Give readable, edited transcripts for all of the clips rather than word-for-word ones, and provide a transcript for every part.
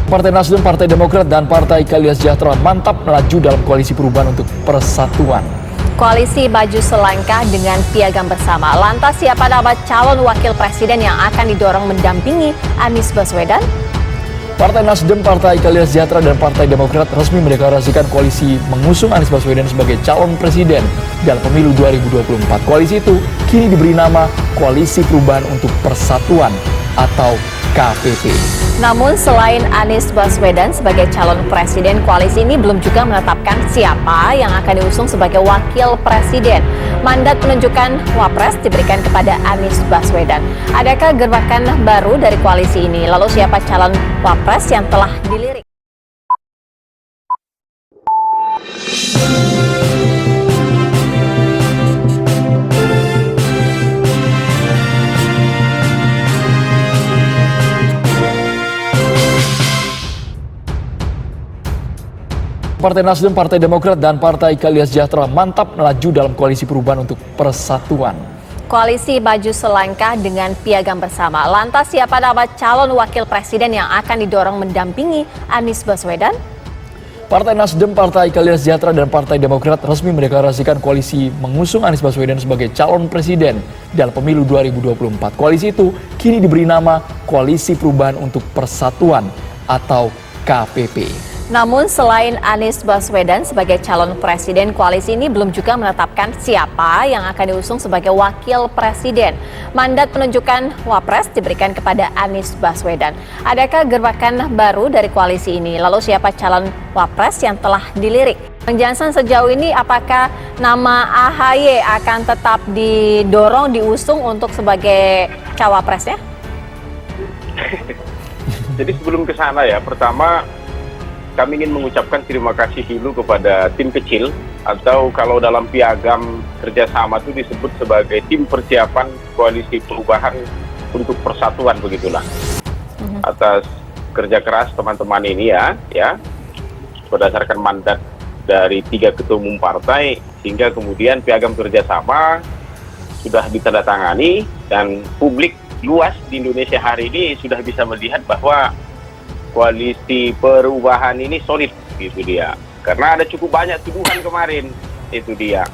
Partai Nasdem, Partai Demokrat, dan Partai Keadilan Sejahtera mantap melaju dalam koalisi perubahan untuk persatuan. Koalisi maju selangkah dengan piagam bersama. Lantas siapa nama calon wakil presiden yang akan didorong mendampingi Anies Baswedan? Partai Nasdem, Partai Keadilan Sejahtera, dan Partai Demokrat resmi mendeklarasikan koalisi mengusung Anies Baswedan sebagai calon presiden dalam pemilu 2024. Koalisi itu kini diberi nama Koalisi Perubahan untuk Persatuan atau KPP. Namun selain Anies Baswedan sebagai calon presiden, koalisi ini belum juga menetapkan siapa yang akan diusung sebagai wakil presiden. Mandat penunjukan wapres diberikan kepada Anies Baswedan. Adakah gebrakan baru dari koalisi ini? Lalu siapa calon wapres yang telah dilirik? Partai Nasdem, Partai Demokrat, dan Partai Keadilan Sejahtera mantap melaju dalam koalisi perubahan untuk persatuan. Koalisi maju selangkah dengan piagam bersama. Lantas siapa nama calon wakil presiden yang akan didorong mendampingi Anies Baswedan? Partai Nasdem, Partai Keadilan Sejahtera, dan Partai Demokrat resmi mendeklarasikan koalisi mengusung Anies Baswedan sebagai calon presiden dalam pemilu 2024. Koalisi itu kini diberi nama Koalisi Perubahan untuk Persatuan atau KPP. Namun selain Anies Baswedan sebagai calon presiden, koalisi ini belum juga menetapkan siapa yang akan diusung sebagai wakil presiden. Mandat penunjukan wapres diberikan kepada Anies Baswedan. Adakah gebrakan baru dari koalisi ini? Lalu siapa calon wapres yang telah dilirik? Bang Jansen, sejauh ini apakah nama AHY akan tetap didorong, diusung untuk sebagai cawapresnya? Jadi sebelum ke sana ya, pertama kami ingin mengucapkan terima kasih dulu kepada tim kecil, atau kalau dalam piagam kerjasama itu disebut sebagai tim persiapan koalisi perubahan untuk persatuan, begitulah. Atas kerja keras teman-teman ini ya, berdasarkan mandat dari 3 ketua umum partai, sehingga kemudian piagam kerjasama sudah ditandatangani dan publik luas di Indonesia hari ini sudah bisa melihat bahwa koalisi perubahan ini solid, gitu dia. Karena ada cukup banyak tuduhan kemarin, itu dia.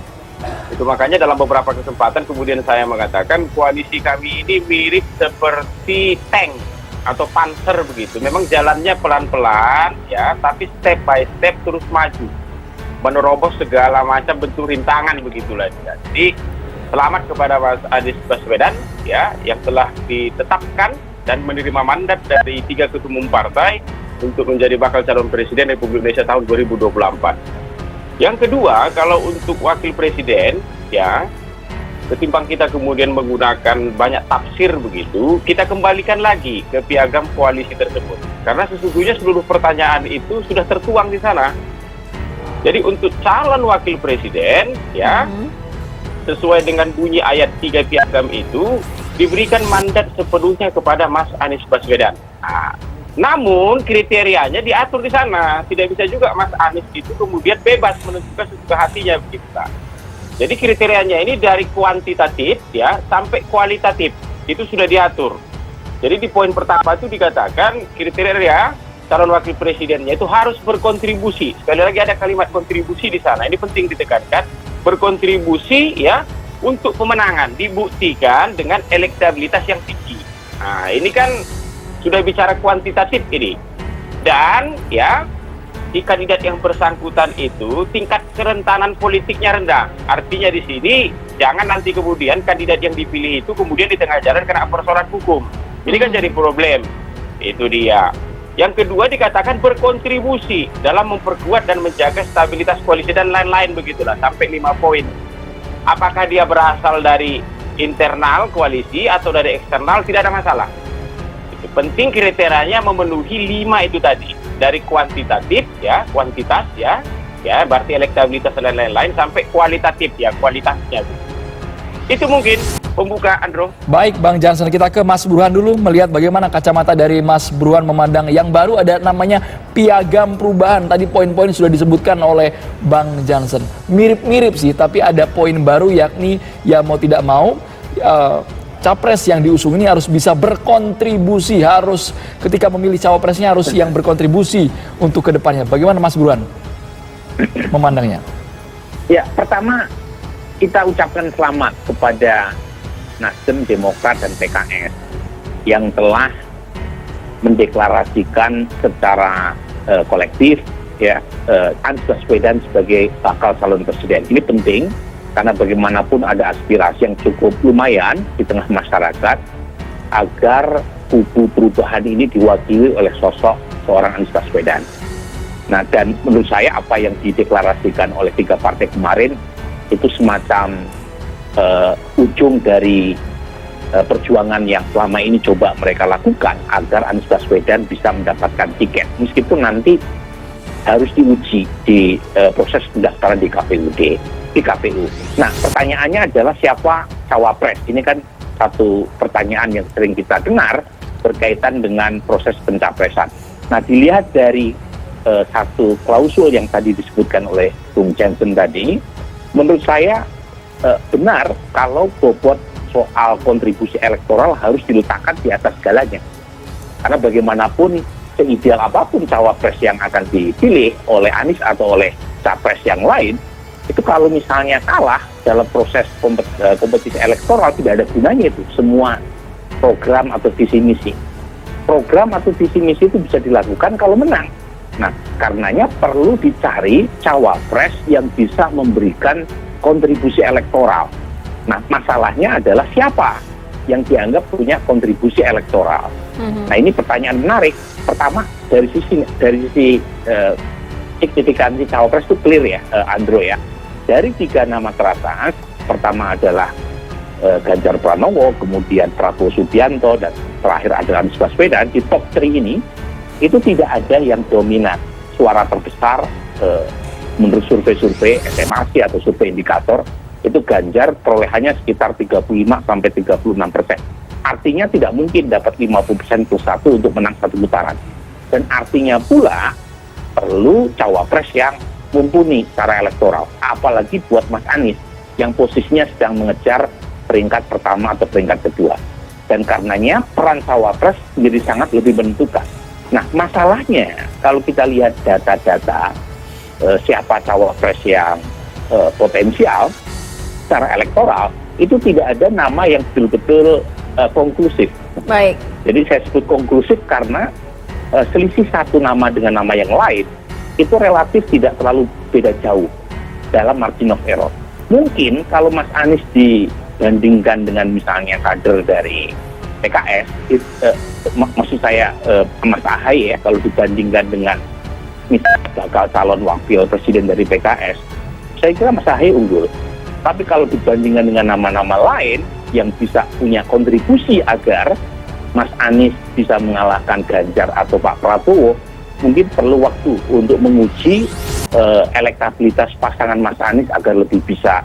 Itu makanya dalam beberapa kesempatan kemudian saya mengatakan koalisi kami ini mirip seperti tank atau panser begitu. Memang jalannya pelan-pelan ya, tapi step by step terus maju, menerobos segala macam bentuk rintangan, begitulah dia. Jadi selamat kepada Mas Anies Baswedan ya, yang telah ditetapkan dan menerima mandat dari 3 ketua umum partai untuk menjadi bakal calon presiden Republik Indonesia tahun 2024. Yang kedua, kalau untuk wakil presiden ya, ketimbang kita kemudian menggunakan banyak tafsir begitu, kita kembalikan lagi ke piagam koalisi tersebut. Karena sesungguhnya seluruh pertanyaan itu sudah tertuang di sana. Jadi untuk calon wakil presiden ya, sesuai dengan bunyi ayat 3 piagam itu, diberikan mandat sepenuhnya kepada Mas Anies Baswedan. Nah, namun kriterianya diatur di sana. Tidak bisa juga Mas Anies itu kemudian bebas menentukan sesuka hatinya, begitu. Jadi kriterianya ini dari kuantitatif ya sampai kualitatif, itu sudah diatur. Jadi di poin pertama itu dikatakan kriteria calon wakil presidennya itu harus berkontribusi. Sekali lagi ada kalimat kontribusi di sana. Ini penting ditekankan. Berkontribusi ya untuk pemenangan, dibuktikan dengan elektabilitas yang tinggi. Nah, ini kan sudah bicara kuantitatif ini. Dan ya, di kandidat yang bersangkutan itu tingkat kerentanan politiknya rendah. Artinya di sini jangan nanti kemudian kandidat yang dipilih itu kemudian di tengah jalan kena persoalan hukum. Ini kan jadi problem. Itu dia. Yang kedua dikatakan berkontribusi dalam memperkuat dan menjaga stabilitas koalisi dan lain-lain, begitulah, sampai 5 poin. Apakah dia berasal dari internal koalisi atau dari eksternal, tidak ada masalah. Itu penting kriterianya memenuhi 5 itu tadi. Dari kuantitatif ya, kuantitas ya, berarti elektabilitas dan lain-lain, sampai kualitatif ya, kualitasnya. Itu mungkin pembukaan, Bro. Baik, Bang Jansen, kita ke Mas Burhan dulu, melihat bagaimana kacamata dari Mas Burhan memandang yang baru ada namanya piagam perubahan. Tadi poin-poin sudah disebutkan oleh Bang Jansen. Mirip-mirip sih, tapi ada poin baru yakni ya mau tidak mau capres yang diusung ini harus bisa berkontribusi, harus ketika memilih cawapresnya harus yang berkontribusi untuk kedepannya. Bagaimana Mas Burhan memandangnya? Ya, pertama kita ucapkan selamat kepada Nasdem, Demokrat, dan PKS yang telah mendeklarasikan secara kolektif Anies Baswedan sebagai bakal calon presiden. Ini penting karena bagaimanapun ada aspirasi yang cukup lumayan di tengah masyarakat agar kubu perubahan ini diwakili oleh sosok seorang Anies Baswedan. Nah, dan menurut saya apa yang dideklarasikan oleh 3 partai kemarin itu semacam ujung dari perjuangan yang selama ini coba mereka lakukan agar Anies Baswedan bisa mendapatkan tiket. Meskipun nanti harus diuji di proses pendaftaran di KPU. Nah, pertanyaannya adalah siapa cawapres? Ini kan satu pertanyaan yang sering kita dengar berkaitan dengan proses pencapresan. Nah, dilihat dari satu klausul yang tadi disebutkan oleh Bung Jansen tadi, menurut saya benar kalau bobot soal kontribusi elektoral harus diletakkan di atas segalanya. Karena bagaimanapun seideal apapun cawapres yang akan dipilih oleh Anies atau oleh capres yang lain, itu kalau misalnya kalah dalam proses kompetisi elektoral tidak ada gunanya itu semua program atau visi misi. Program atau visi misi itu bisa dilakukan kalau menang. Nah, karenanya perlu dicari cawapres yang bisa memberikan kontribusi elektoral. Nah, masalahnya adalah siapa yang dianggap punya kontribusi elektoral. Nah, ini pertanyaan menarik. Pertama, dari sisi signifikansi cawapres itu clear ya, Andro ya. Dari 3 nama teratas, pertama adalah Ganjar Pranowo, kemudian Prabowo Subianto, dan terakhir adalah Anies Baswedan. Di top 3 ini, itu tidak ada yang dominan. Suara terbesar menurut survei-survei SMAC atau survei indikator, itu Ganjar perolehannya sekitar 35-36%. Artinya tidak mungkin dapat 50% plus 1 untuk menang satu putaran. Dan artinya pula perlu cawapres yang mumpuni secara elektoral. Apalagi buat Mas Anies yang posisinya sedang mengejar peringkat pertama atau peringkat kedua. Dan karenanya peran cawapres menjadi sangat lebih menentukan. Nah, masalahnya kalau kita lihat data-data siapa cawapres yang potensial secara elektoral, itu tidak ada nama yang betul-betul konklusif. Baik. Jadi saya sebut konklusif karena selisih satu nama dengan nama yang lain itu relatif tidak terlalu beda jauh dalam margin of error. Mungkin kalau Mas Anies dibandingkan dengan misalnya kader dari PKS, maksud saya Mas Ahaye ya, kalau dibandingkan dengan misalnya bakal calon wakil presiden dari PKS, saya kira Mas Ahaye unggul. Tapi kalau dibandingkan dengan nama-nama lain yang bisa punya kontribusi agar Mas Anies bisa mengalahkan Ganjar atau Pak Prabowo, mungkin perlu waktu untuk menguji elektabilitas pasangan Mas Anies agar lebih bisa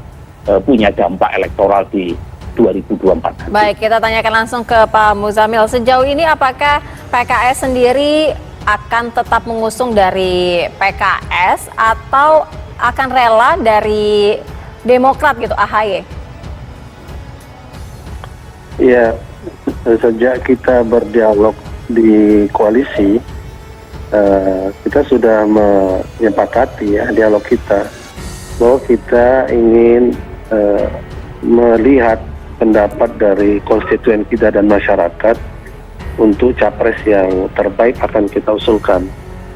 punya dampak elektoral di 2024. Baik, kita tanyakan langsung ke Pak Muzamil. Sejauh ini apakah PKS sendiri akan tetap mengusung dari PKS atau akan rela dari Demokrat gitu, AHY? Ya, sejak kita berdialog di koalisi, kita sudah menyepakati ya dialog kita bahwa kita ingin melihat pendapat dari konstituen kita dan masyarakat untuk capres yang terbaik akan kita usulkan,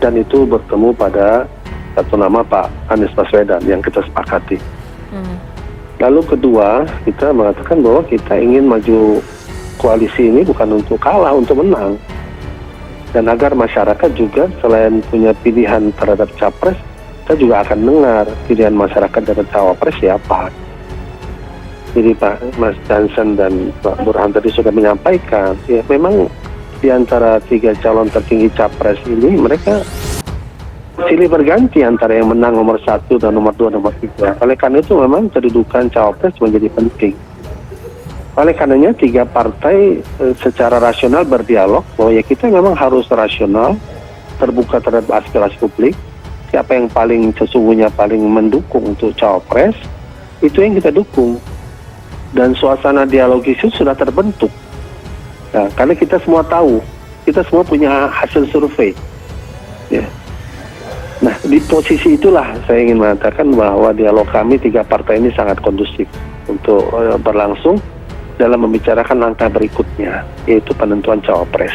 dan itu bertemu pada satu nama Pak Anies Baswedan yang kita sepakati. Lalu kedua, kita mengatakan bahwa kita ingin maju koalisi ini bukan untuk kalah, untuk menang. Dan agar masyarakat juga selain punya pilihan terhadap capres, kita juga akan dengar pilihan masyarakat terhadap cawapres siapa. Jadi Pak Mas Jansen dan Pak Burhan tadi sudah menyampaikan, ya memang di antara 3 calon tertinggi capres ini mereka silih berganti antara yang menang nomor 1 dan nomor 2, nomor 3. Oleh karena itu memang kedudukan cawapres menjadi penting. Oleh karenanya 3 partai secara rasional berdialog bahwa ya kita memang harus rasional, terbuka terhadap aspirasi publik. Siapa yang paling sesungguhnya paling mendukung untuk cawapres, itu yang kita dukung. dan suasana dialogis itu sudah terbentuk. Nah, karena kita semua tahu, kita semua punya hasil survei. Ya. Nah, di posisi itulah saya ingin mengatakan bahwa dialog kami 3 partai ini sangat kondusif untuk berlangsung dalam membicarakan langkah berikutnya, yaitu penentuan cawapres.